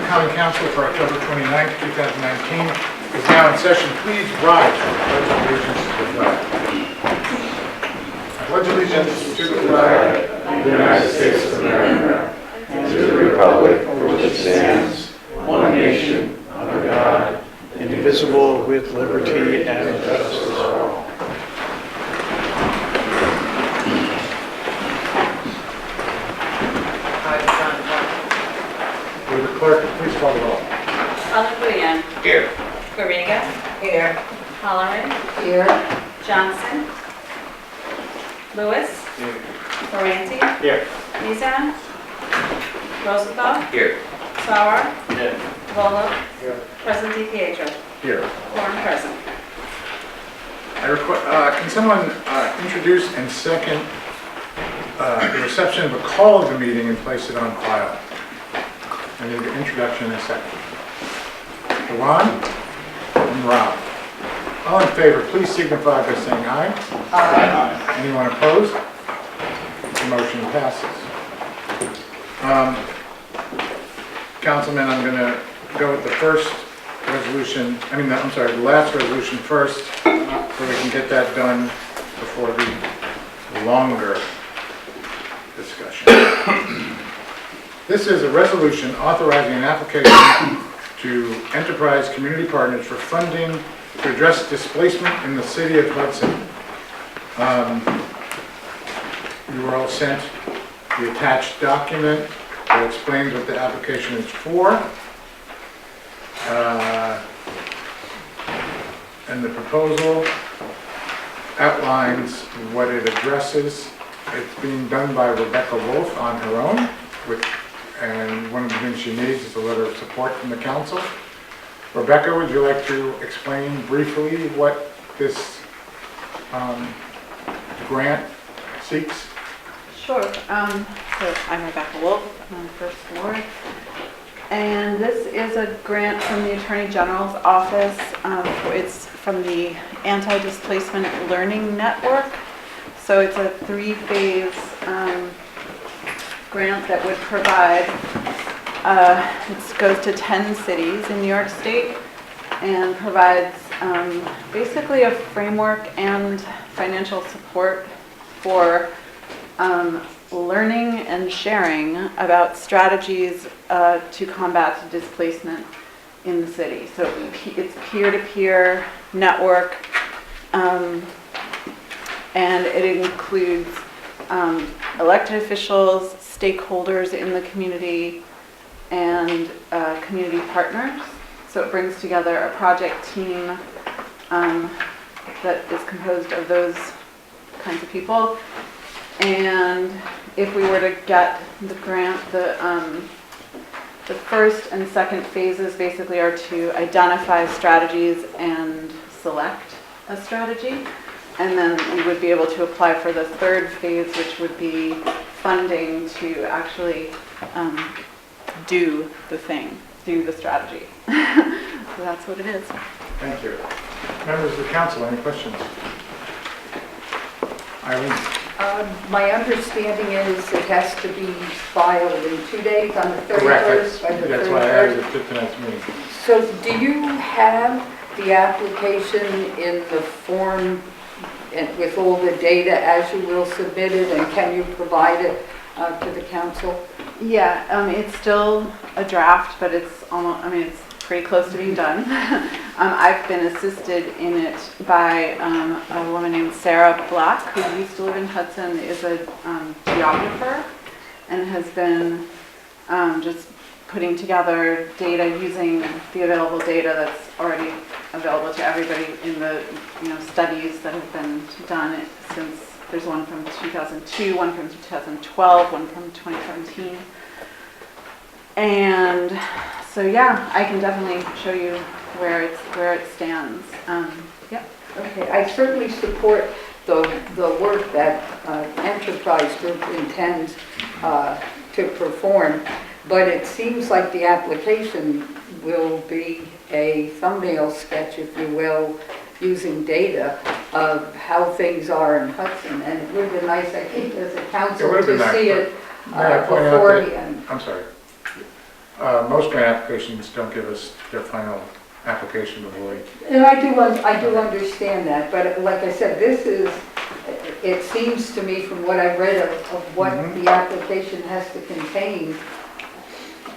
Common Council for October 29th, 2019 is now in session. Please rise for the Pledge of Allegiance to the flag. I pledge allegiance to the flag of the United States of America and to the republic for which it stands, one nation, under God, indivisible, with liberty and justice for all. Will the clerk please call the roll? Allen. Here. Garriga. Here. Halloran. Here. Johnson. Lewis. Moranti. Here. Mizan. Rosenthal. Here. Sauer. Here. Volo. Here. President DiPietro. Here. Quorum present. Can someone introduce and second the reception of a call of the meeting and place it on file? I need an introduction and a second. Dewan and Rob. All in favor, please signify by saying aye. Aye. Anyone opposed? The motion passes. Councilman, I'm going to go with the first resolution, the last resolution first, so we can get that done before the longer discussion. This is a resolution authorizing an application to Enterprise Community Partners for funding to address displacement in the city of Hudson. You were all sent the attached document that explains what the application is for. And the proposal outlines what it addresses. It's being done by Rebecca Wolf on her own, and one of the things she needs is a letter of support from the council. Rebecca, would you like to explain briefly what this grant seeks? Sure. So I'm Rebecca Wolf. I'm on the first floor. And this is a grant from the Attorney General's office. It's from the Anti-Displacement Learning Network. So it's a 3-phase grant that would provide, it goes to 10 cities in New York State and provides basically a framework and financial support for learning and sharing about strategies to combat displacement in the city. So it's peer-to-peer network, and it includes elected officials, stakeholders in the community, and community partners. So it brings together a project team that is composed of those kinds of people. And if we were to get the grant, the first and second phases basically are to identify strategies and select a strategy. And then we would be able to apply for the third phase, which would be funding to actually do the thing, do the strategy. So that's what it is. Thank you. Members of the council, any questions? Eileen? My understanding is it has to be filed in 2 days on the 31st. Correct. By the That's why I 31st. added it to tonight's meeting. So do you have the application in the form with all the data as you will submit it, and can you provide it to the council? Yeah, it's still a draft, but it's almost, it's pretty close to being done. I've been assisted in it by a woman named Sarah Black, who used to live in Hudson, is a geographer, and has been just putting together data using the available data that's already available to everybody in the studies that have been done since. There's one from 2002, one from 2012, one from 2017. And so yeah, I can definitely show you where it stands. Yeah. Okay, I certainly support the work that Enterprise Group intends to perform, but it seems like the application will be a thumbnail sketch, if you will, using data of how things are in Hudson. And it would have been nice, I think, as a council to see it beforehand. I'm sorry. Most grant applications don't give us their final application before we. And I do understand that, but like I said, this is, it seems to me from what I've read of what the application has to contain,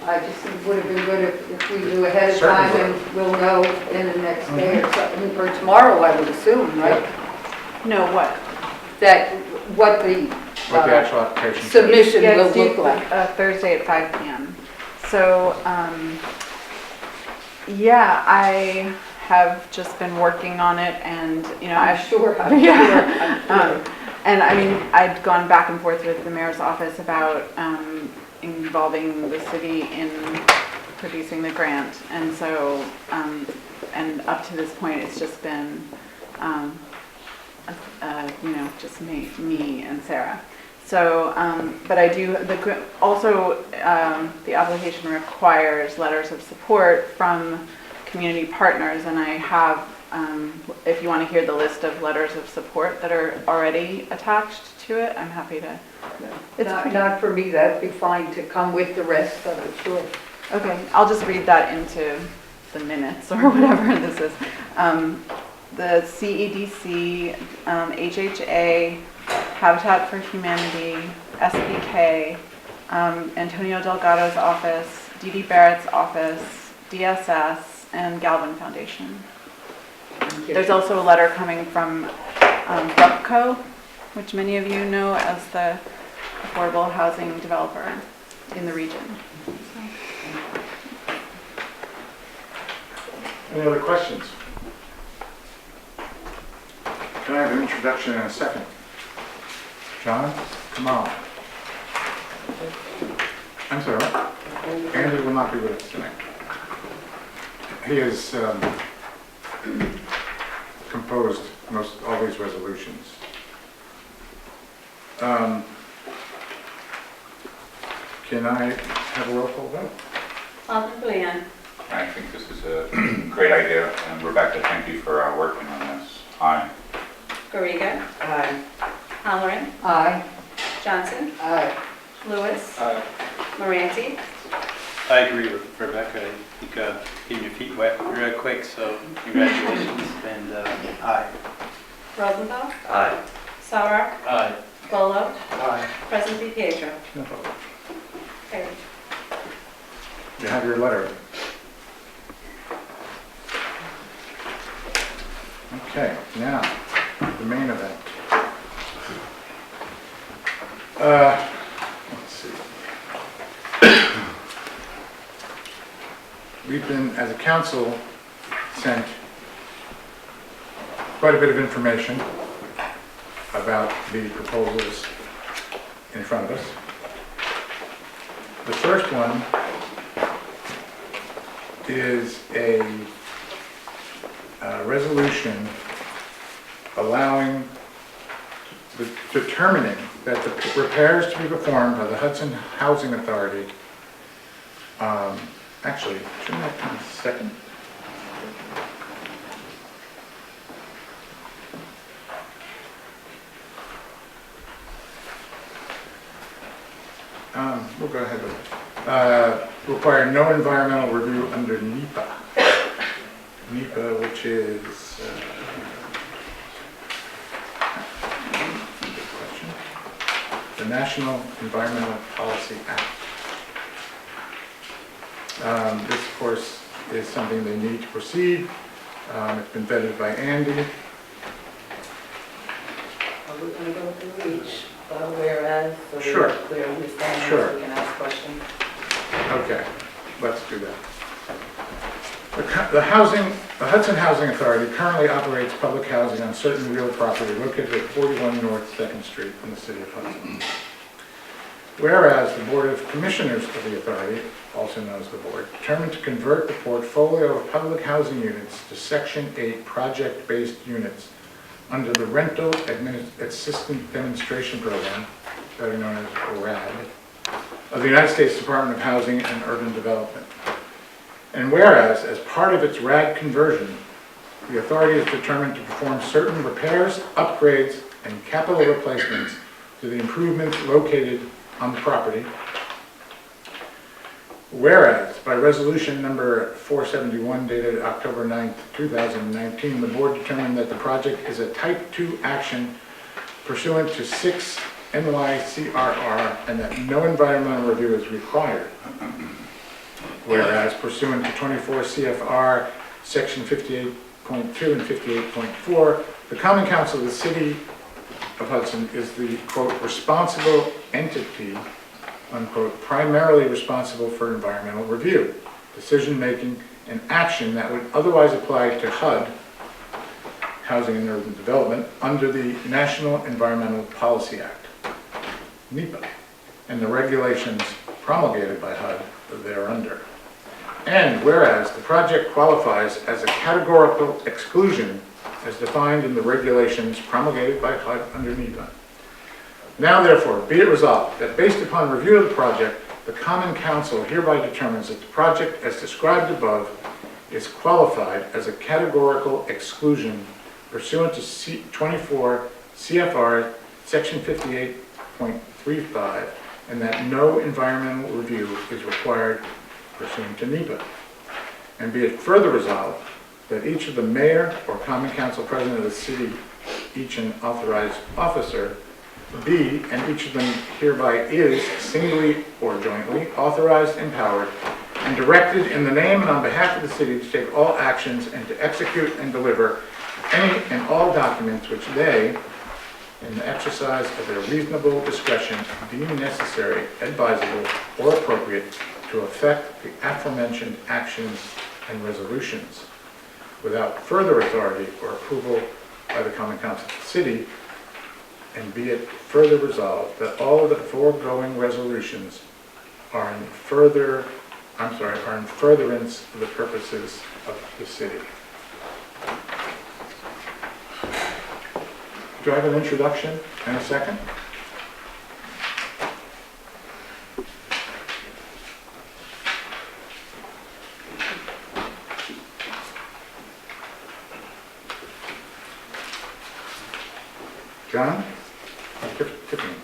I just think it would have been good if we knew ahead of time, Certainly. and we'll know in the next day or something, or tomorrow, I would assume, right? No, what? That, what the What the actual application. submission Yeah, will it's due look like. Thursday at 5 p.m. So, yeah, I have just been working on it, and, you know, I'm I've sure, I'm Yeah. sure. And I mean, I'd gone back and forth with the mayor's office about involving the city in producing the grant. And so, and up to this point, it's just been, you know, just me and Sarah. So, but I do, also, the application requires letters of support from community partners, and I have, if you want to hear the list of letters of support that are already attached to it, I'm happy to. It's Not for me, that'd be fine to come with the rest of it, sure. Okay, I'll just read that into the minutes or whatever this is. The CEDC, HHA, Habitat for Humanity, SPK, Antonio Delgado's office, Dee Barrett's office, DSS, and Galvin Foundation. There's also a letter coming from BUPCO, which many of you know as the affordable housing developer in the region. Any other questions? Can I have an introduction in a second? John, come on. I'm sorry, what? Andy will not be with us tonight. He has composed most all these resolutions. Can I have a roll call vote? Alderman Guian. I think this is a great idea, and Rebecca, thank you for working on this. Aye. Garriga. Aye. Halloran. Aye. Johnson. Aye. Lewis. Aye. Moranti. I agree with Rebecca. I think getting your feet wet real quick, so congratulations, and aye. Rosenthal. Aye. Sauer. Aye. Volo. Aye. Presley Pietro. No vote. Carried. You have your letter. Okay, now, the main event. Let's see. We've been, as a council, sent quite a bit of information about the proposals in front of us. The first one is a resolution allowing, determining that the repairs to be performed by the Hudson Housing Authority, actually, shouldn't that come second? We'll go ahead with it. Require no environmental review under NEPA. NEPA, which is, good question, the National Environmental Policy Act. This, of course, is something they need to proceed. It's been vetted by Andy. Are we going to go through each whereas, so Sure. we're clear on who's standing, Sure. so we can ask questions? Okay, let's do that. The Hudson Housing Authority currently operates public housing on certain real property located at 41 North 2nd Street in the city of Hudson. Whereas the Board of Commissioners of the authority, also known as the board, determined to convert the portfolio of public housing units to Section 8 project-based units under the Rental Assistance Demonstration Program, better known as RAD, of the United States Department of Housing and Urban Development. And whereas, as part of its RAD conversion, the authority is determined to perform certain repairs, upgrades, and capital replacements to the improvements located on the property. Whereas by resolution number 471 dated October 9th, 2019, the board determined that the project is a type 2 action pursuant to 6 NYCRR and that no environmental review is required. Whereas pursuant to 24 CFR section 58.2 and 58.4, the Common Council of the City of Hudson is the, quote, responsible entity, unquote, primarily responsible for environmental review, decision-making, and action that would otherwise apply to HUD, Housing and Urban Development, under the National Environmental Policy Act, NEPA, and the regulations promulgated by HUD thereunder. And whereas the project qualifies as a categorical exclusion as defined in the regulations promulgated by HUD under NEPA. Now therefore, be it resolved that based upon review of the project, the Common Council hereby determines that the project as described above is qualified as a categorical exclusion pursuant to 24 CFR section 58.35 and that no environmental review is required pursuant to NEPA. And be it further resolved that each of the mayor or Common Council president of the city, each an authorized officer, B, and each of them hereby is singly or jointly authorized, empowered, and directed in the name and on behalf of the city to take all actions and to execute and deliver any and all documents which they, in the exercise of their reasonable discretion, deem necessary, advisable, or appropriate to effect the aforementioned actions and resolutions, without further authority or approval by the Common Council of the City, and be it further resolved that all of the foregoing resolutions are in furtherance of the purposes of the city. Do I have an introduction and a second? John? Tiffany?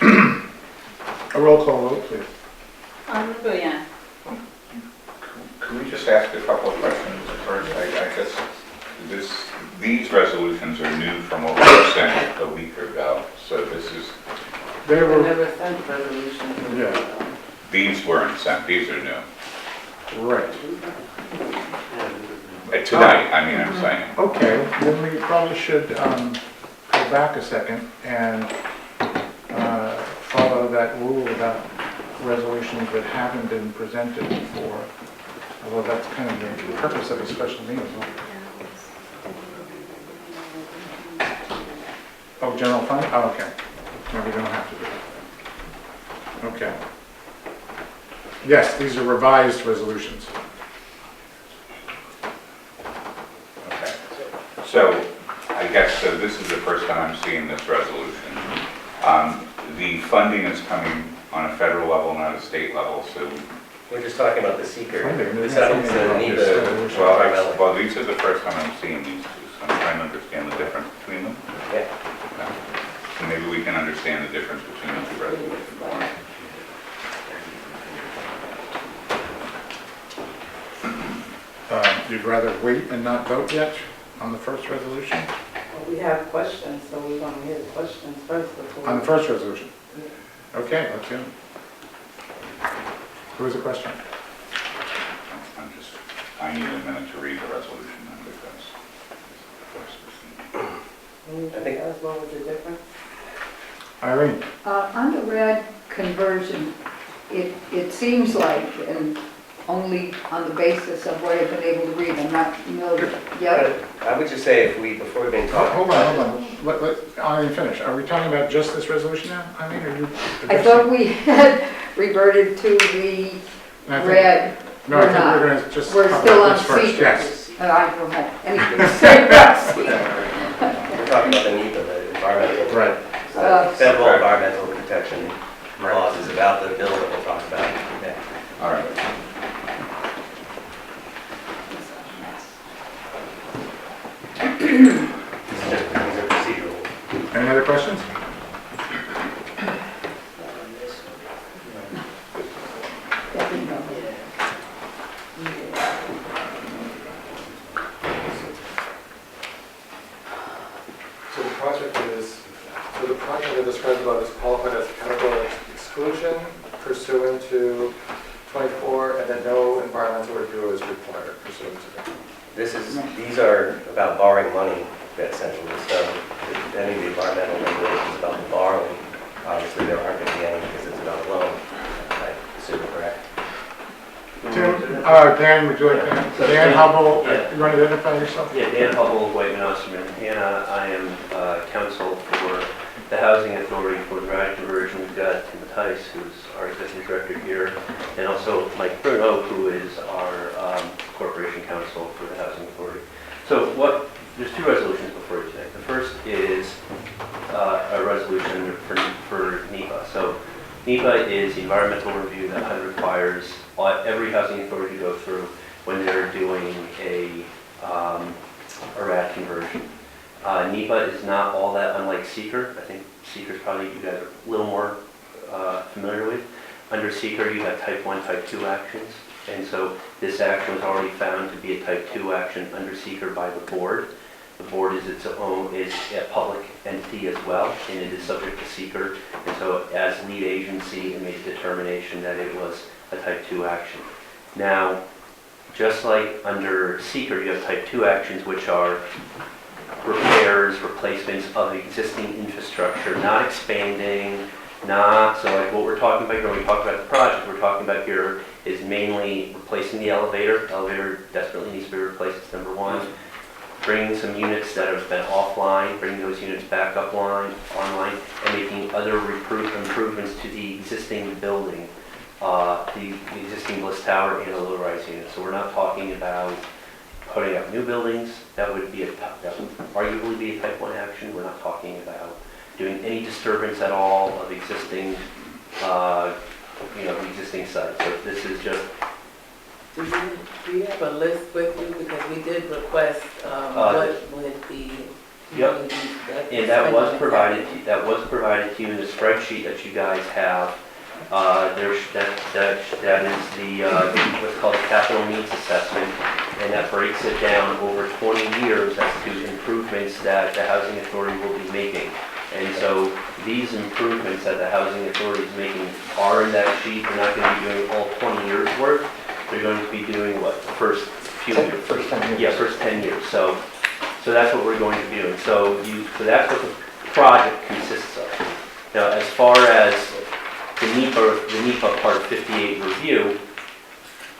A roll call vote, please. Alderman Bouillon. Can we just ask a couple of questions first? I guess these resolutions are new from what we sent a week ago, so this is, They I were, never sent resolution. yeah, these weren't sent, these are new. right. Tonight, I mean, I'm saying. Okay, then we probably should go back a second and follow that rule about resolutions that haven't been presented before. Although that's kind of the purpose of a special meeting. Oh, general fund? Oh, okay. No, we don't have to do that. Okay. Yes, these are revised resolutions. Okay. So, I guess, so this is the first time I'm seeing this resolution. The funding is coming on a federal level, not a state level, so, We're just talking about the seeker. Funding, The there's settlements nothing that about need this the resolution. well, these are the first time I'm seeing these two, so I'm trying to understand the difference between them. Yeah. Okay. So maybe we can understand the difference between the two resolutions. You'd rather wait and not vote yet on the first resolution? Well, we have questions, so we want to hear the questions first before. On the first resolution? Okay, let's go. Who has a question? I need a minute to read the resolution then because. Can you tell us what was the difference? Irene? On the red conversion, it seems like, and only on the basis of what I've been able to read, I'm not familiar yet. I would just say if we, before we begin talking. Hold on. Let Irene finish. Are we talking about just this resolution now? I mean, are you? I thought we had reverted to the red. No, I We're think not. we're going to just We're talk still about on this first. secret. Yes. I don't have anything to say about secret. We're talking about the NEPA, the environmental. Right. So federal environmental protection laws is about the bill that we'll talk about. Yeah. All right. These are procedural. Any other questions? project is, so the project that describes about is qualified as categorical exclusion pursuant to 24, and then no environmental review is required pursuant to that. These are about borrowing money, essentially. So if any of the environmental regulations about the borrowing, obviously there aren't going to be any because it's about a loan. I assume, correct? Tim, Dan, would you like to, Dan Hubble, you want to identify yourself? Yeah, Dan Hubble, Whiteman Osterman. And I am counsel for the Housing Authority for the RAD conversion. We've got Tim Tice, who's our executive director here, and also Mike Bruno, who is our corporation counsel for the Housing Authority. So there's two resolutions before you today. The first is a resolution for NEPA. So NEPA is the environmental review that HUD requires every housing authority to go through when they're doing a RAD conversion. NEPA is not all that unlike seeker. I think seeker is probably you guys are a little more familiar with. Under seeker, you have type 1, type 2 actions. And so this action was already found to be a type 2 action under seeker by the board. The board is a public entity as well, and it is subject to seeker. And so as lead agency, it made a determination that it was a type 2 action. Now, just like under seeker, you have type 2 actions, which are repairs, replacements of existing infrastructure, not expanding, so like what we're talking about here, when we talk about the project, we're talking about here is mainly replacing the elevator. The elevator desperately needs to be replaced, it's number one. Bringing some units that have been offline, bringing those units back online, and making other improvements to the existing building, the existing Bliss Tower and the low-rise unit. So we're not talking about putting up new buildings. That would arguably be a type 1 action. We're not talking about doing any disturbance at all of existing, the existing site. So this is just. Do you have a list with you? Because we did request what would be. Yep. And that was provided to you in the spreadsheet that you guys have. That is the what's called a capital needs assessment, and that breaks it down over 20 years as to improvements that the housing authority will be making. And so these improvements that the housing authority is making are in that sheet. They're not going to be doing all 20 years worth. They're going to be doing what, the first few years? First 10 years. Yeah, first 10 years. So that's what we're going to be doing. So that's what the project consists of. Now, as far as the NEPA Part 58 review,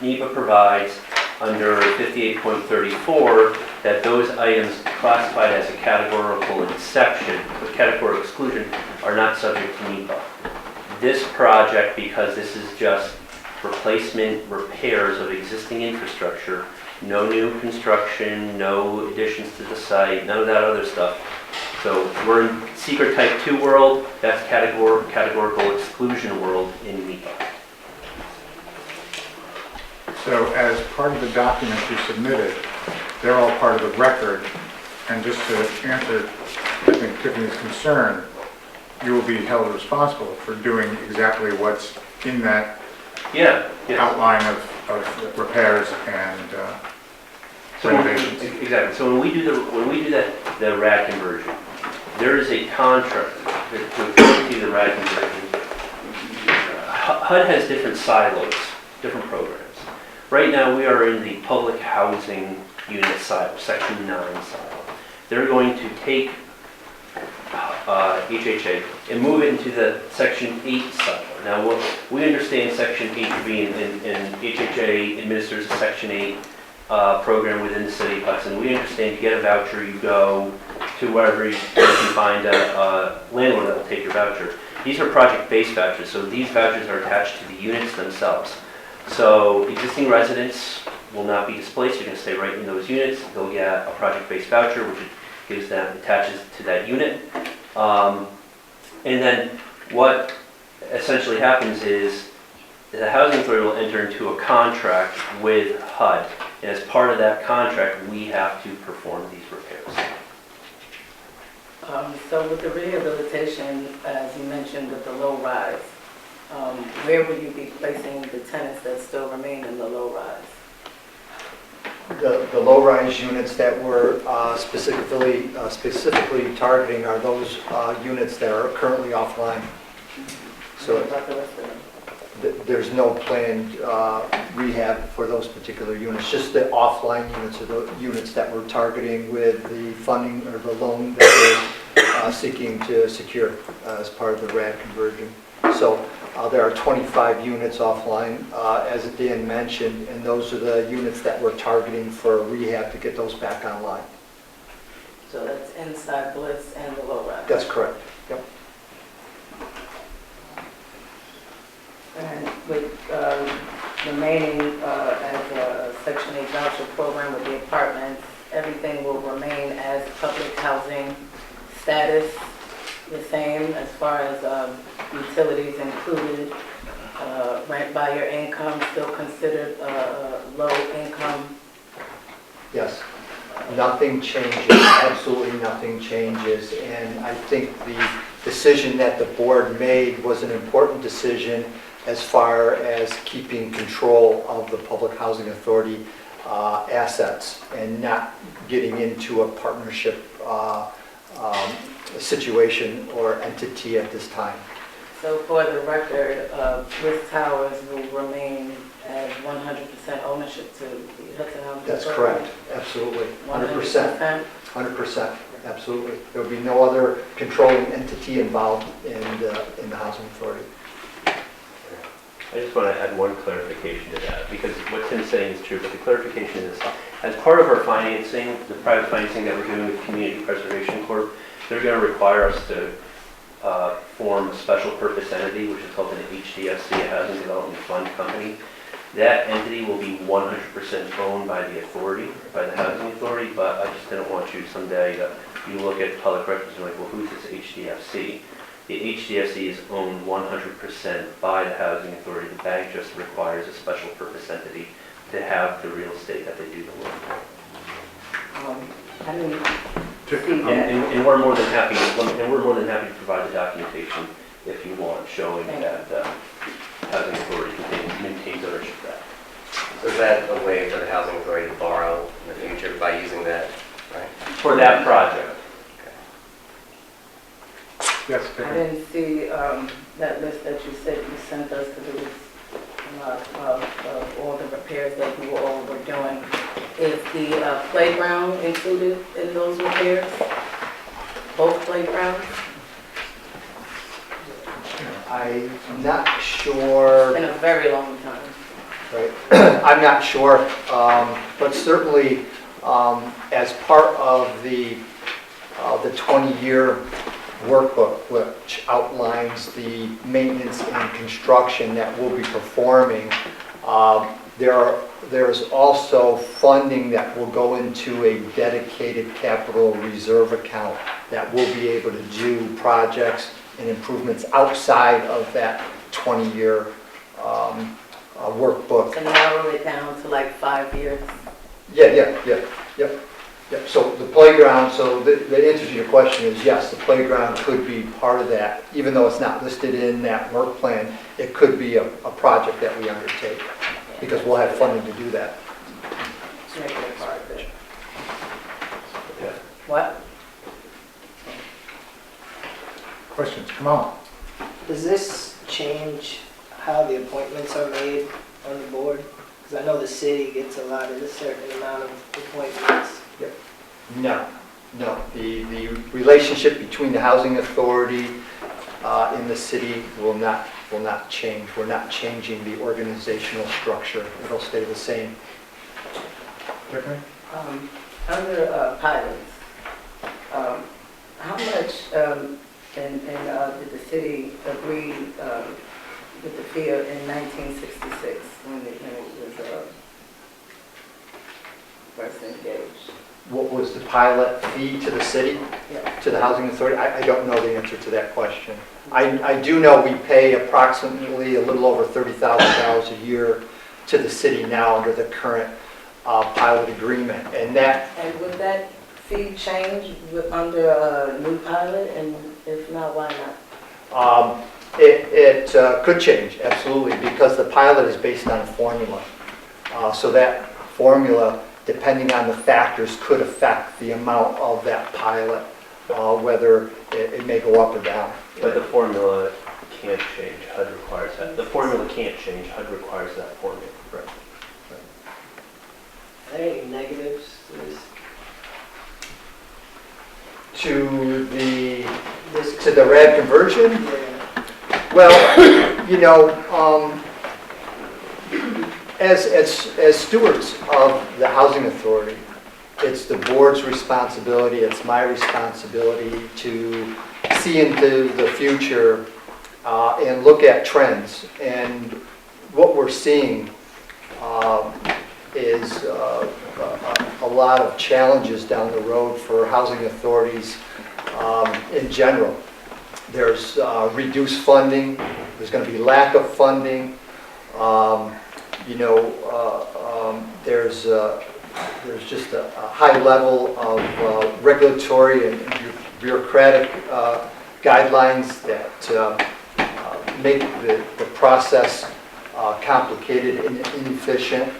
NEPA provides under 58.34 that those items classified as a categorical exception, or categorical exclusion, are not subject to NEPA. This project, because this is just replacement repairs of existing infrastructure, no new construction, no additions to the site, none of that other stuff. So we're in secret type 2 world, that's categorical exclusion world in NEPA. So as part of the documents you submitted, they're all part of the record. And just to answer, I think, Tiffany's concern, you will be held responsible for doing exactly what's in that outline of repairs and renovations. Exactly. So when we do the RAD conversion, there is a contract to do the RAD conversion. HUD has different silos, different programs. Right now we are in the public housing unit silo, section 9 silo. They're going to take HHA and move it into the section 8 silo. Now we understand section 8 to be in HHA administers a section 8 program within the city of Hudson. We understand to get a voucher, you go to wherever you can find a landlord that will take your voucher. These are project-based vouchers, so these vouchers are attached to the units themselves. So existing residents will not be displaced. You're going to stay right in those units. They'll get a project-based voucher, which gives them, attaches to that unit. And then what essentially happens is the housing authority will enter into a contract with HUD. And as part of that contract, we have to perform these repairs. So with the rehabilitation, as you mentioned, with the low rise, where would you be placing the tenants that still remain in the low rise? The low-rise units that we're specifically targeting are those units that are currently offline. So there's no planned rehab for those particular units, just the offline units are the units that we're targeting with the funding or the loan that we're seeking to secure as part of the RAD conversion. So there are 25 units offline, as Dan mentioned, and those are the units that we're targeting for rehab to get those back online. So that's inside Bliss and the low rise. That's correct. Yep. And with remaining as a Section 8 voucher program with the apartments, everything will remain as public housing status, the same as far as utilities included, rent by your income still considered low income. Yes. Nothing changes, absolutely nothing changes, and I think the decision that the board made was an important decision as far as keeping control of the Public Housing Authority assets and not getting into a partnership situation or entity at this time. So for the record, Bliss Towers will remain as 100% ownership to the Hudson Housing That's Authority? correct, absolutely, 100%? 100%, absolutely. There will be no other controlling entity involved in the Housing Authority. I just want to add one clarification to that, because what Tim's saying is true, but the clarification is, as part of our financing, the private financing that we're doing with Community Preservation Corp., they're going to require us to form a special purpose entity, which is called an HDFC, a Housing Development Fund Company. That entity will be 100% owned by the authority, by the Housing Authority, but I just didn't want you someday to, you look at public records and like, well, who's this HDFC? The HDFC is owned 100% by the Housing Authority. The bank just requires a special purpose entity to have the real estate that they do the work. I didn't see that. And we're more than happy, to provide the documentation if you want, showing that the Housing Authority maintains ownership of that. So is that a way for the Housing Authority to borrow in the future by using that, right? For that project. Yes, I didn't see that list that you said you sent us, because it was of all the repairs that you all were doing. Is the playground included in those repairs? Both playgrounds? I'm not sure. It's been a very long time. Right. I'm not sure, but certainly as part of the 20-year workbook, which outlines the maintenance and construction that we'll be performing, there's also funding that will go into a dedicated capital reserve account that will be able to do projects and improvements outside of that 20-year workbook. To narrow it down to like 5 years? Yep. So the playground, so the answer to your question is yes, the playground could be part of that. Even though it's not listed in that work plan, it could be a project that we undertake because we'll have funding to do that. Make it a part of it. What? questions, come on. Does this change how the appointments are made on the board? Because I know the city gets allotted a certain amount of appointments. No. The relationship between the housing authority and the city will not change. We're not changing the organizational structure. It'll stay the same. Okay. Under pilots, how much did the city agree with the fee in 1966 when it was first engaged? What was the pilot fee to the city, to the housing authority? I don't know the answer to that question. I do know we pay approximately a little over $30,000 a year to the city now under the current pilot agreement. And would that fee change under a new pilot, and if not, why not? It could change, absolutely, because the pilot is based on a formula. So that formula depending on the factors, could affect the amount of that pilot, whether it may go up or down. But the formula can't change, HUD requires that. The formula can't change, HUD requires that formula. Right. Are there any negatives to this? To the RAD conversion? Yeah. Well, you know, as stewards of the housing authority, it's the board's responsibility, it's my responsibility to see into the future and look at trends. And what we're seeing is a lot of challenges down the road for housing authorities in general. There's reduced funding, there's going to be lack of funding, there's just a high level of regulatory and bureaucratic guidelines that make the process complicated and inefficient.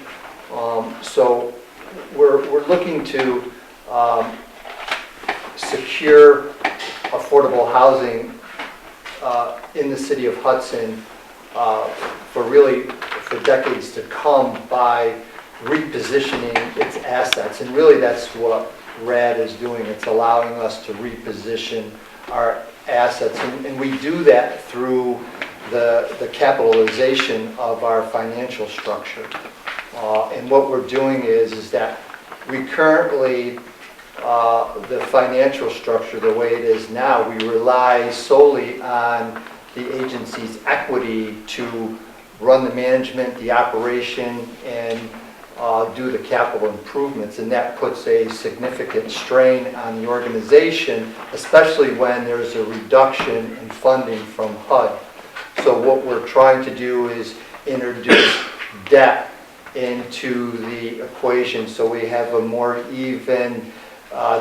So we're looking to secure affordable housing in the city of Hudson for decades to come by repositioning its assets. And really that's what RAD is doing. It's allowing us to reposition our assets. And we do that through the capitalization of our financial structure. And what we're doing is that we currently, the financial structure, the way it is now, we rely solely on the agency's equity to run the management, the operation, and do the capital improvements. And that puts a significant strain on the organization, especially when there's a reduction in funding from HUD. So what we're trying to do is introduce debt into the equation so we have a more even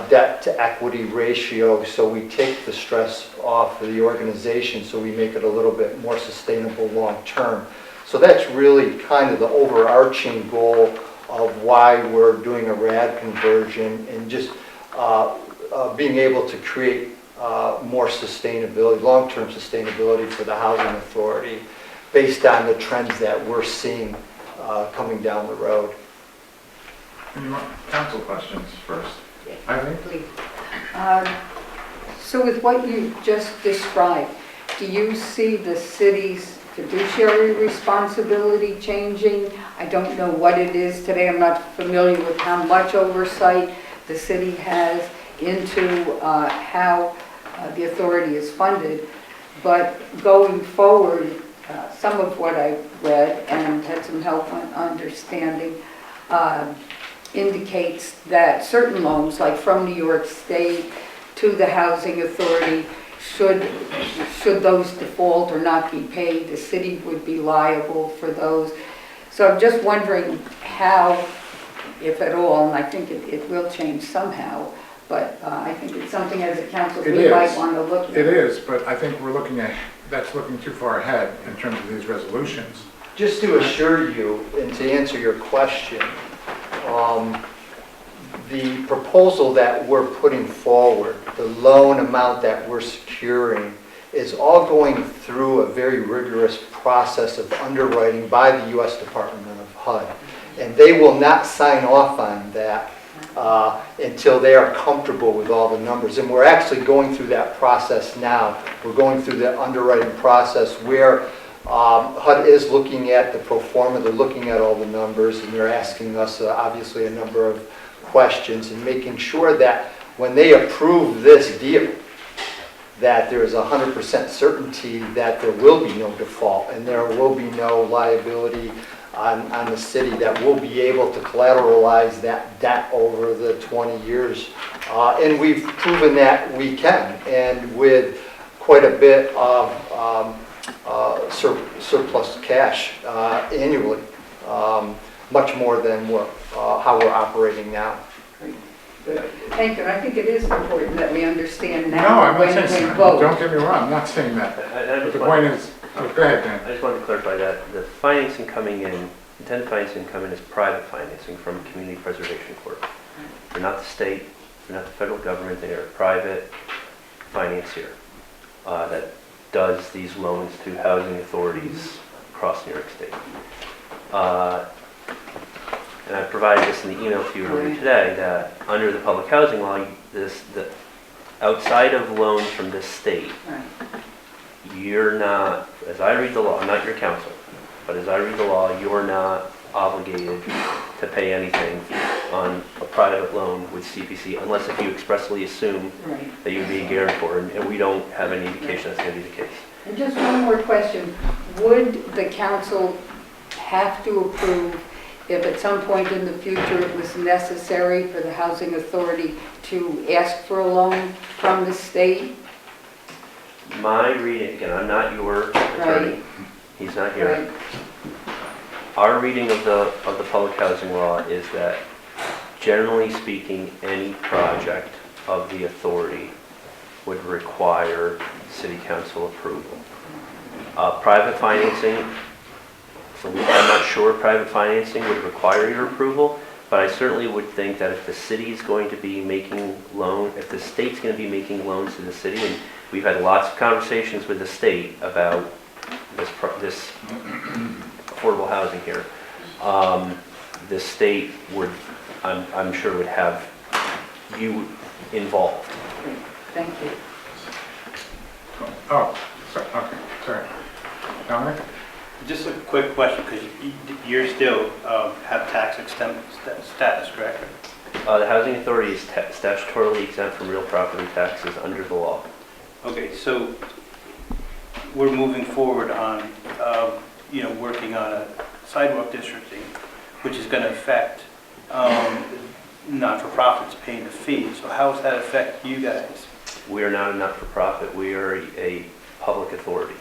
debt to equity ratio, so we take the stress off of the organization, so we make it a little bit more sustainable long term. So that's really kind of the overarching goal of why we're doing a RAD conversion, and just being able to create more sustainability, long-term sustainability for the housing authority based on the trends that we're seeing coming down the road. Any more council questions first? Eileen? Please. So with what you just described, do you see the city's fiduciary responsibility changing? I don't know what it is today. I'm not familiar with how much oversight the city has into how the authority is funded. But going forward, some of what I read and had some help on understanding indicates that certain loans, like from New York State to the housing authority, should those default or not be paid, the city would be liable for those. So I'm just wondering how, if at all, and I think it will change somehow, but I think it's something as a council we might want to look at. It is, but I think we're looking at, that's looking too far ahead in terms of these resolutions. Just to assure you, and to answer your question, the proposal that we're putting forward, the loan amount that we're securing, is all going through a very rigorous process of underwriting by the U.S. Department of HUD. And they will not sign off on that until they are comfortable with all the numbers. And we're actually going through that process now. We're going through the underwriting process where HUD is looking at the pro forma, they're looking at all the numbers, and they're asking us obviously a number of questions, and making sure that when they approve this deal, that there is 100% certainty that there will be no default and there will be no liability on the city, that will be able to collateralize that debt over the 20 years. And we've proven that we can, and with quite a bit of surplus cash annually, much more than how we're operating now. Thank you. I think it is important that we understand No, now I'm when not saying, we vote. don't get me wrong, I'm not saying that. I But just the want- point is, oh, go ahead, Dan. I just wanted to clarify that the financing coming in intended financing come in as private financing from Community Preservation Corp. They're not the state, they're not the federal government, they are a private financier that does these loans to housing authorities across New York State. And I provided this in the email to you earlier today, that under the public housing law, outside of loans from the state, Right. you're not, as I read the law, I'm not your counsel, but as I read the law, you're not obligated to pay anything on a private loan with CPC unless if you expressly assume Right. that you'd be a guarantor, and we don't have any indication that's going to be the case. And just one more question. Would the council have to approve if at some point in the future it was necessary for the housing authority to ask for a loan from the state? My reading, again, I'm not your attorney, Right. he's not here. Right. Our reading of the public housing law is that, generally speaking, any project of the authority would require city council approval. Private financing, so I'm not sure private financing would require your approval, but I certainly would think that if the city's going to be making if the state's going to be making loans to the city, and we've had lots of conversations with the state about this affordable housing here, the state would, I'm sure, would have you involved. Great. Thank you. Oh, okay, sorry. Dominic? Just a quick question, because you're still have tax exempt status, correct? The housing authority is statutorily exempt from real property taxes under the law. Okay, so we're moving forward on, working on a sidewalk districting, which is going to affect not-for-profits paying the fee. So how does that affect you guys? We are not a not-for-profit, we are a public authority.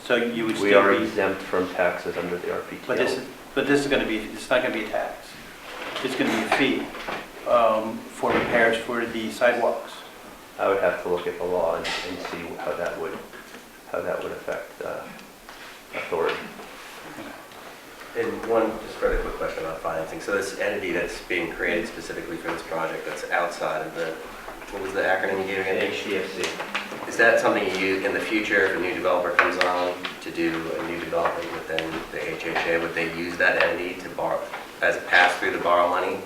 So you would We still are be, exempt from taxes under the RPTL. but this is going to be, it's not going to be a tax. It's going to be a fee for repairs for the sidewalks. I would have to look at the law and see how that would affect authority. And one just further quick question about financing. So this entity that's being created specifically for this project that's outside of the, what was the acronym you gave again? HDFC. Is that something you use in the future if a new developer comes on to do a new development within the HHA? Would they use that entity to borrow, as a pass-through to borrow money?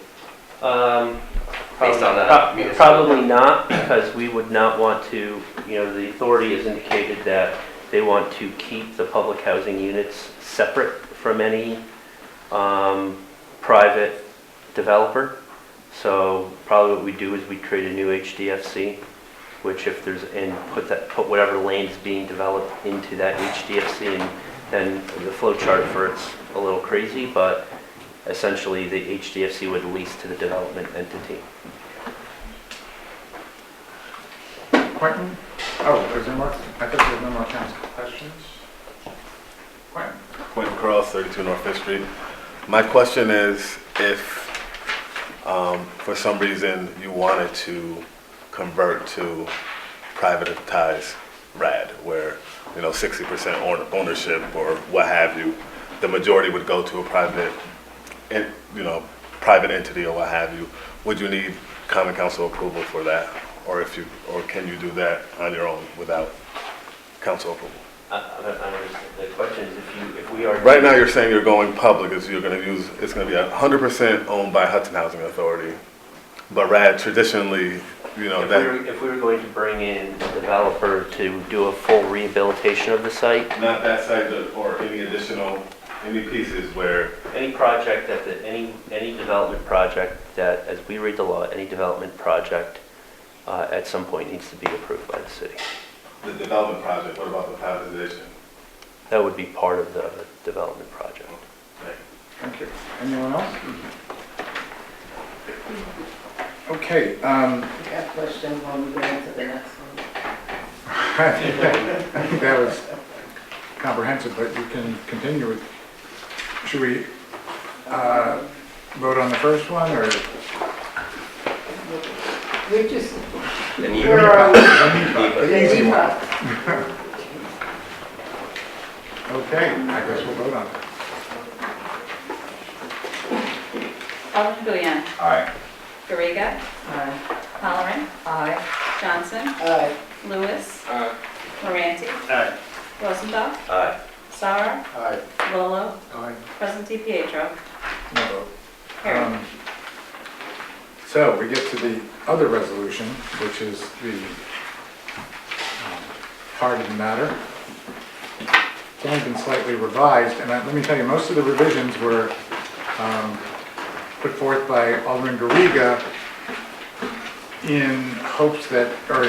Based on that municipal- Probably not, because we would not want to, the authority has indicated that they want to keep the public housing units separate from any private developer. So probably what we do is we create a new HDFC, which if there's, and put whatever land is being developed into that HDFC, and then the flow chart for it's a little crazy, but essentially the HDFC would lease to the development entity. Quentin? Oh, is there more? I think there's no more council questions. Quentin? Quentin Cross, 32 North Fifth Street. My question is if for some reason you wanted to convert to privatized RAD, where 60% ownership or what have you, the majority would go to a private entity or what have you. Would you need common council approval for that, or can you do that on your own without council approval? The question is if we are... Right now, you're saying you're going public, it's going to be 100% owned by Hudson Housing Authority, but RAD traditionally, If we were going to bring in a developer to do a full rehabilitation of the site, not that site or any pieces where... any project any development project that, as we read the law, any development project at some point needs to be approved by the city. The development project, what about the privatization? That would be part of the development project. Thank you. Anyone else? Okay. I got questions when we get into the next one. I think that was comprehensive, but you can continue with, should we vote on the first one, or? We're just, Then you- where are we? The easy one. Geneva. Okay, I guess we'll vote on it. Alderman Guian. Aye. Garriga. Aye. Halleran. Aye. Johnson. Aye. Lewis. Aye. Moranti. Aye. Rosendahl. Aye. Sauer. Aye. Lolo. Aye. Presley Pietro. No vote. Carried. So we get to the other resolution, which is the heart of the matter. It's only been slightly revised, and let me tell you, most of the revisions were put forth by Alderman Garriga in hopes that, or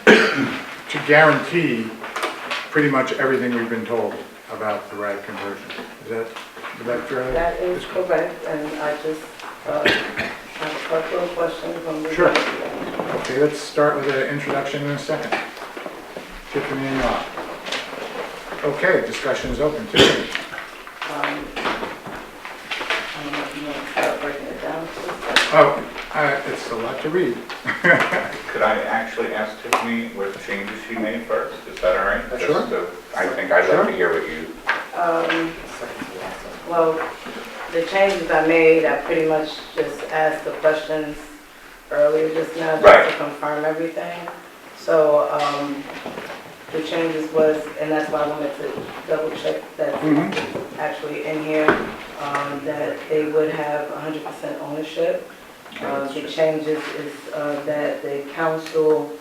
to guarantee pretty much everything we've been told about the RAD conversion. Is that fair? That is correct, and I just have a couple of questions on the. Sure. Okay, let's start with an introduction in a second. Tiffany and Rob. Okay, discussion is open. Tiffany. I don't know if you want to start breaking it down. It's a lot to read. Could I actually ask Tiffany what changes she made first? Is that all right? Sure. Just so- I think I'd like to hear what you, Well, the changes I made, I pretty much just asked the questions earlier just now, just Right. to confirm everything. So, the changes was, and that's why I wanted to double check that Mhm. it's actually in here, that they would have 100% ownership. The changes is that the council,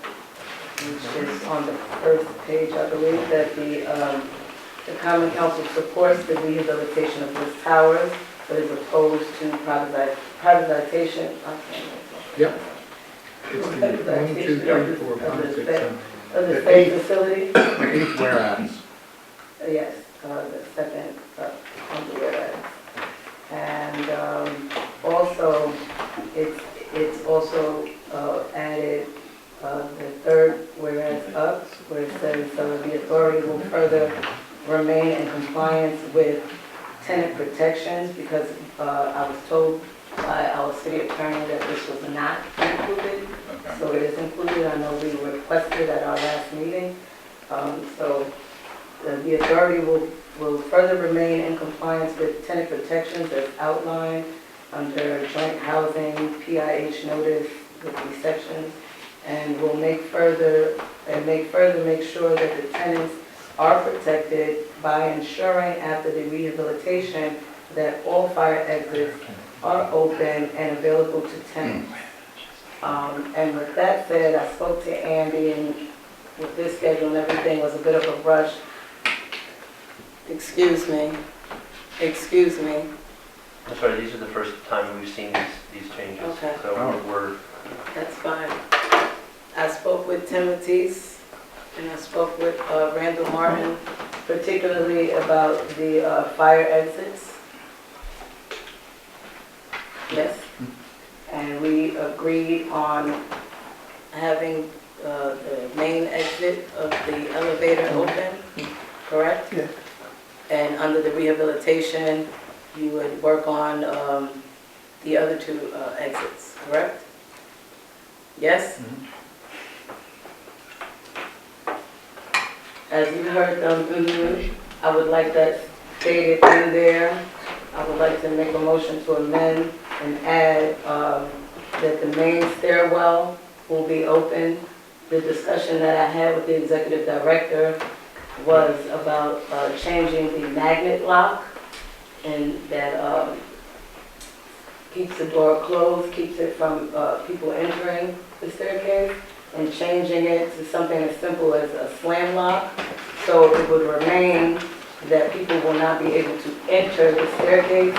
which is on the first page, I believe, that the common council supports the rehabilitation of those towers, but is opposed to privatization. Yep. It's the 1, 2, 3, 4, 5, 6, 7. Of the The state eighth. facility. The eighth whereas. Yes, the second on the whereas. And also, it's also added the third whereas up, where it says the authority will further remain in compliance with tenant protections, because I was told by our city attorney that this was not included. okay. So it is included. I know we requested at our last meeting. So the authority will further remain in compliance with tenant protections as outlined under joint housing PIH notice with these sections, and will make further make sure that the tenants are protected by ensuring after the rehabilitation that all fire exits are open and available to tenants. And with that said, I spoke to Andy, and with this schedule and everything was a bit of a rush. Excuse me. I'm sorry, these are the first time we've seen these changes. Okay. So Oh. we're, That's fine. I spoke with Timothy's, and I spoke with Randall Martin, particularly about the fire exits. Yes. And we agreed on having the main exit of the elevator open, correct? Yeah. And under the rehabilitation, you would work on the other two exits, correct? Yes? As you heard them, I would like that stated in there. I would like to make a motion to amend and add that the main stairwell will be open. The discussion that I had with the executive director was about changing the magnet lock, and that keeps the door closed, keeps it from people entering the staircase, and changing it to something as simple as a slam lock, so it would remain that people will not be able to enter the staircase,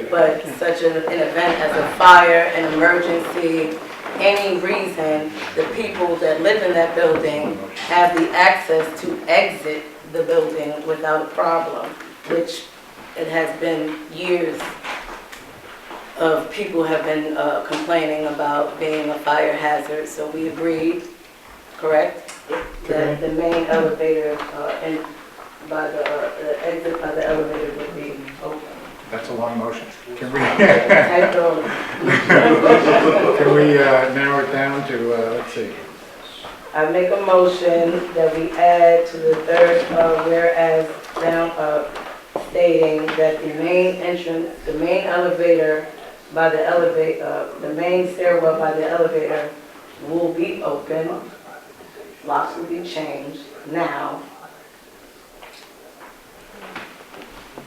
but such an event as a fire, an emergency, any reason, the people that live in that building have the access to exit the building without a problem, which it has been years of people have been complaining about being a fire hazard. So we agreed, correct, that the main elevator and by the exit by the elevator would be open. That's a long motion. Can we, Type of- can we narrow it down to, let's see. I make a motion that we add to the third whereas down stating that the main entrance, the main elevator by the elevator, the main stairwell by the elevator will be open. Locks will be changed now.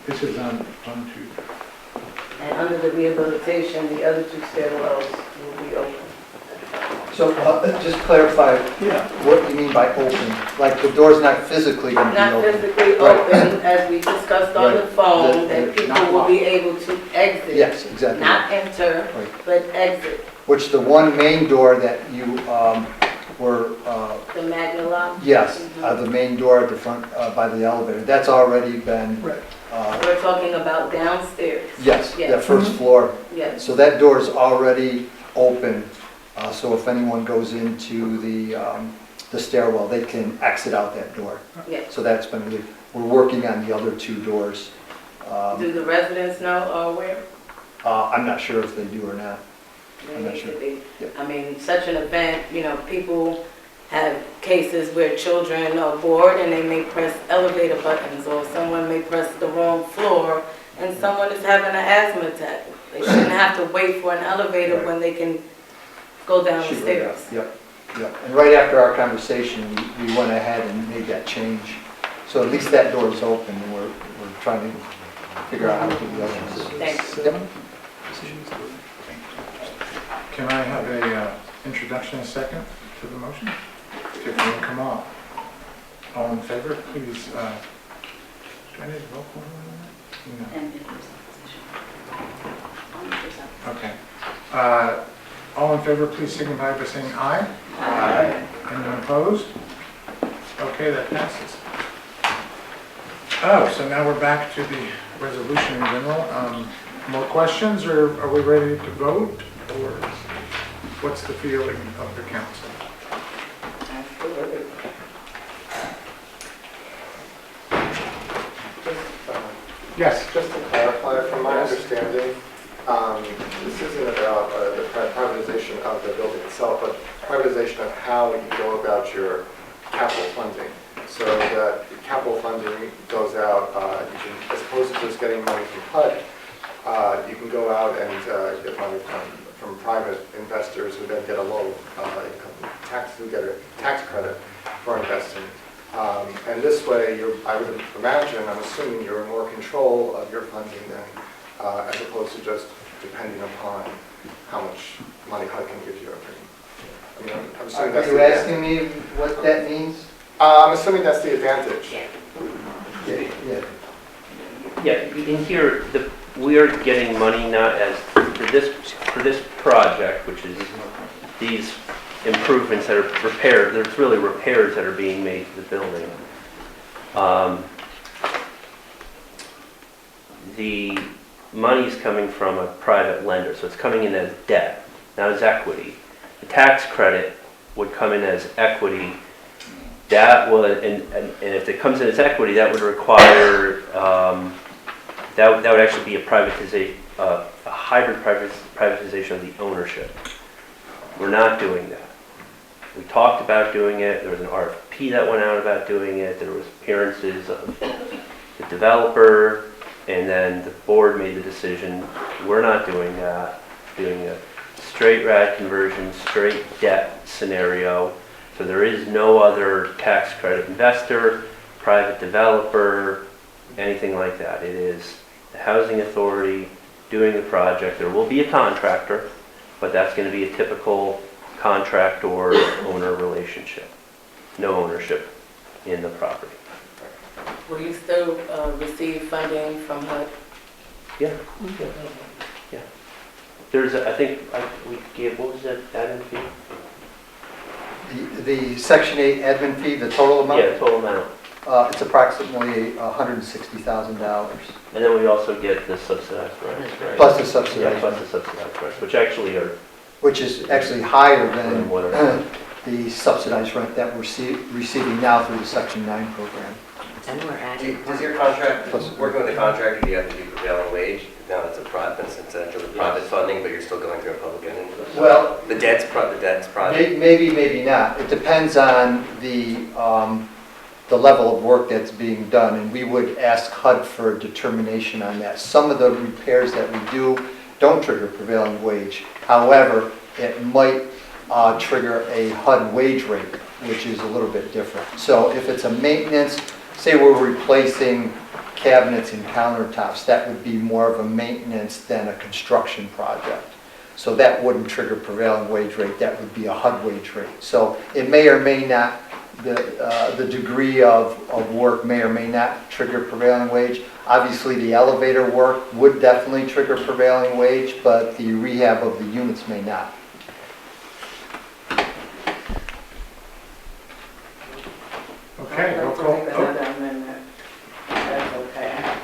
This is on two. And under the rehabilitation, the other two stairwells will be open. So just clarify what you mean by open, like the door's not physically going to be Not open? physically Right. open, as we discussed on the Right. phone, that Not people will be able to exit. Yes, exactly. Not enter, Right. but exit. Which the one main door that you were, The Magna lock. yes, the main door at the front by the elevator, that's already been, We're talking about downstairs. yes, Yes. that first floor. Yes. So that door is already open, so if anyone goes into the stairwell, they can exit out that door. Yes. So that's been, we're working on the other two doors. Do the residents know or where? I'm not sure if they do or not. I'm not sure. Yep. I mean, such an event, you know, people have cases where children are bored and they may press elevator buttons, or someone may press the wrong floor and someone is having an asthma attack. They shouldn't have to wait for an elevator Right. when they can go down the Shoot right stairs. out. Yep, yep. And right after our conversation, we went ahead and made that change. So at least that door is open, and we're trying to figure out how to do the other ones. Thanks. Yep. Can I have a introduction and second to the motion? If you can come up. All in favor, please, do I need a roll call on that? And if there's opposition. Okay. All in favor, please signify by saying aye. Aye. Anyone opposed? Okay, that passes. Oh, so now we're back to the resolution in general. More questions, or are we ready to vote? Or what's the feeling of the council? Yes. Just to clarify, from my understanding, this isn't about the privatization of the building itself, but privatization of how you go about your capital funding. So that capital funding goes out, you can, as opposed to just getting money from HUD, you can go out and get money from private investors who then get a low income tax, who get a tax credit for investing. And this way, I would imagine, I'm assuming you're in more control of your funding than, as opposed to just depending upon how much money HUD can give you. I mean, I'm assuming that's Are you the asking me what that means? I'm assuming that's the advantage. Yeah. Yeah, in here, we are getting money not as, for this project, which is these improvements that are repaired, there's really repairs that are being made to the building. The money's coming from a private lender, so it's coming in as debt, not as equity. The tax credit would come in as equity. That would, and if it comes in as equity, that would require, that would actually be a privatization, a hybrid privatization of the ownership. We're not doing that. We talked about doing it. There was an RFP that went out about doing it. There was appearances of the developer, and then the board made the decision, we're not doing that. Doing a straight RAD conversion, straight debt scenario. So there is no other tax credit investor, private developer, anything like that. It is the housing authority doing the project. There will be a contractor, but that's going to be a typical contractor-owner relationship. No ownership in the property. Will you still receive funding from HUD? Yeah. Yeah. There's, I think, we gave, what was that admin fee? The Section 8 admin fee, the total amount? Yeah, the total amount. It's approximately $160,000. And then we also get the subsidized rents, right? Plus the Yeah, subsidized, plus the subsidized rents, which actually are which is actually higher than than what are. the subsidized rent that we're receiving now through the Section 9 program. And we're adding. Does your contract, working with the contractor, do you have to do prevailing wage? Now it's a private, it's actually private funding, but you're still going through a public entity? Well, The debt's private? maybe not. It depends on the level of work that's being done, and we would ask HUD for a determination on that. Some of the repairs that we do don't trigger prevailing wage. However, it might trigger a HUD wage rate, which is a little bit different. So if it's a maintenance, say we're replacing cabinets and countertops, that would be more of a maintenance than a construction project. So that wouldn't trigger prevailing wage rate, that would be a HUD wage rate. So it may or may not, the degree of work may or may not trigger prevailing wage. Obviously, the elevator work would definitely trigger prevailing wage, but the rehab of the units may not. Okay, I'd roll like to call. make another amendment, if that's okay,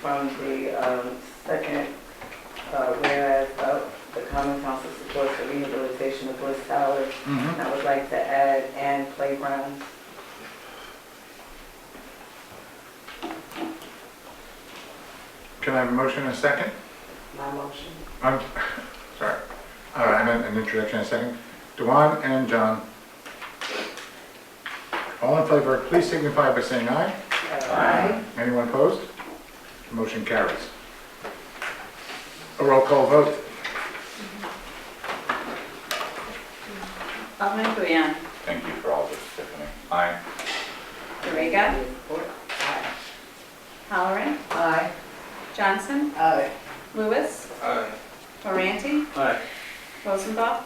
from the second, whereas the Common Council supports the rehabilitation of Bliss Towers, Mhm. I would like to add and playgrounds. Can I have a motion and a second? My motion. I'm sorry. And then an introduction and a second. Dewan and John. All in favor, please signify by saying aye. Aye. Anyone opposed? Motion carries. A roll call vote. Alderman Guian. Thank you for all this, Tiffany. Aye. Doriga. Halloran. Aye. Johnson. Aye. Lewis. Aye. Moranti. Aye. Rosenbaum.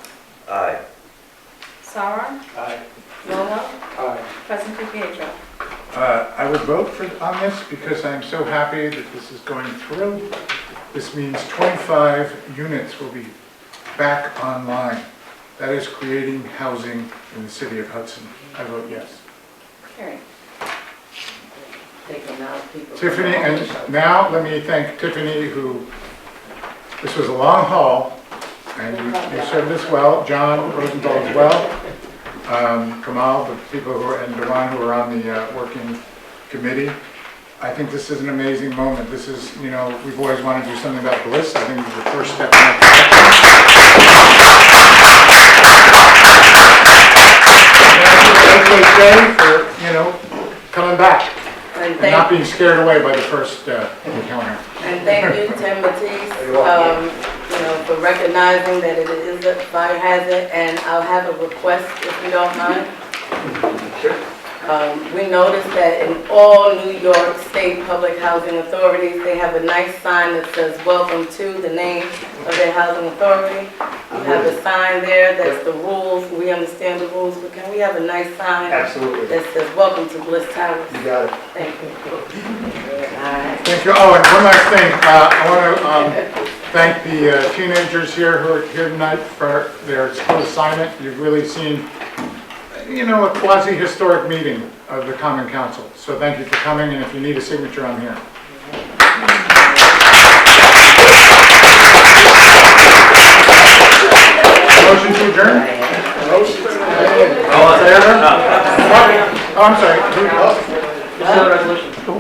Aye. Sauer. Aye. Lolo. Aye. President Pietro. I would vote on this because I'm so happy that this is going through. This means 25 units will be back online. That is creating housing in the city of Hudson. I vote yes. Carried. Taking out people. Tiffany, and now let me thank Tiffany, who, this was a long haul, and you served us well. John Rosenthal as well. Kamal, the people who are, and Dewan, who are on the working committee. I think this is an amazing moment. This is, you know, we've always wanted to do something about Bliss. I think this is the first step in that direction. For, you know, coming back And and not being scared away by the first encounter. And thank you, Tim Matisse, you know, for recognizing that it is a fire hazard, and I'll have a request if you don't mind. Sure. We noticed that in all New York State public housing authorities, they have a nice sign that says, "Welcome to," the name of their housing authority. You have a sign there, that's the rules, we understand the rules, but can we have a nice sign Absolutely. that says, "Welcome to Bliss Towers"? You got it. Thank you. All right. Thank you. Oh, and one last thing. I want to thank the teenagers here who are here tonight for their school assignment. You've really seen, you know, a quasi-historic meeting of the Common Council. So thank you for coming, and if you need a signature, I'm here. Motion to adjourn? All in favor? Oh, I'm sorry. Resolution.